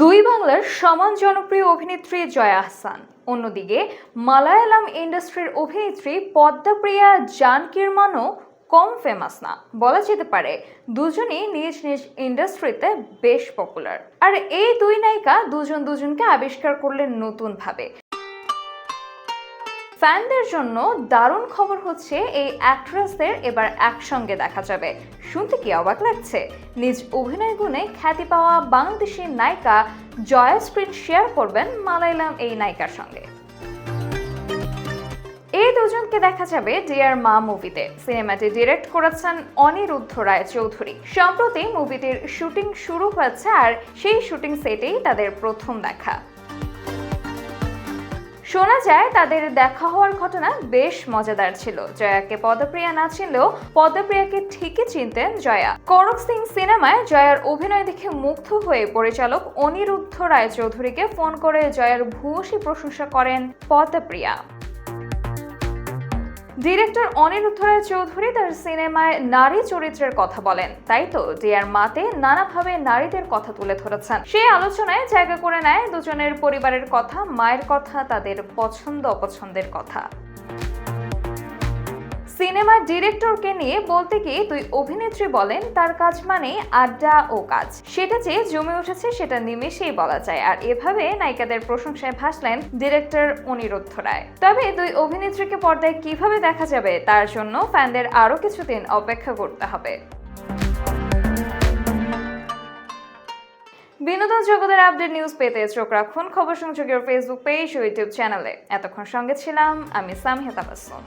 দুই বাংলার সমান জনপ্রিয় অভিনেত্রী জয়া আহসান, অন্যদিকে মালায়ালাম ইন্ডাস্ট্রির অভিনেত্রী পদ্মপ্রিয়া জানকীর মানও কম ফেমাস না। বলা যেতে পারে দুজনই নিজ নিজ ইন্ডাস্ট্রিতে বেশ পপুলার। আর এই দুই নায়িকা দুজনকে আবিষ্কার করলেন নতুন ভাবে। ফ্যানদের জন্য দারুণ খবর হচ্ছে, এই অ্যাক্ট্রেসদের এবার একসঙ্গে দেখা যাবে। শুনতে কি অবাক লাগছে? নিজ অভিনয় গুণে খ্যাতি পাওয়া বাংলাদেশি নায়িকা জয়া স্ক্রিন শেয়ার করবেন মালায়ালাম এই নায়িকার সঙ্গে। এই দুজনকে দেখা যাবে ডিয়ার মা মুভিতে। সিনেমাটি ডিরেক্ট করেছেন অনিরুদ্ধ রায় চৌধুরী। সম্প্রতি মুভিটির শুটিং শুরু হয়েছে, আর সেই শুটিং সেটেই তাদের প্রথম দেখা। শোনা যায় তাদের দেখা হওয়ার ঘটনা বেশ মজাদার ছিল। জয়াকে পদ্মপ্রিয়া না চিনলেও পদ্মপ্রিয়াকে ঠিকই চিনতেন জয়া। করক সিং সিনেমায় জয়ার অভিনয় দেখে মুগ্ধ হয়ে পরিচালক অনিরুদ্ধ রায় চৌধুরীকে ফোন করে জয়ার ভূয়সী প্রশংসা করেন পদ্মপ্রিয়া। ডিরেক্টর অনিরুদ্ধ রায় চৌধুরী তার সিনেমায় নারী চরিত্রের কথা বলেন, তাই তো ডিয়ার মাতে নানাভাবে নারীদের কথা তুলে ধরেছেন। সেই আলোচনায় জায়গা করে নেয় দুজনের পরিবারের কথা, মায়ের কথা, তাদের পছন্দ অপছন্দের কথা। সিনেমার ডিরেক্টরকে নিয়ে বলতে গিয়ে দুই অভিনেত্রী বলেন, তার কাজ মানে আড্ডা ও কাজ, সেটা যে জমে উঠেছে সেটা নিমেষেই বলা যায়। আর এভাবে নায়িকাদের প্রশংসায় ভাসলেন ডিরেক্টর অনিরুদ্ধ রায়। তবে দুই অভিনেত্রীকে পর্দায় কিভাবে দেখা যাবে তার জন্য ফ্যানদের আরো কিছুদিন অপেক্ষা করতে হবে। বিনোদন জগতের আপডেট নিউজ পেতে চোখ রাখুন খবর সংযোগের ফেসবুক পেজ ও ইউটিউব চ্যানেলে। এতক্ষণ সঙ্গে ছিলাম আমি সামিহা তাবাসসুম।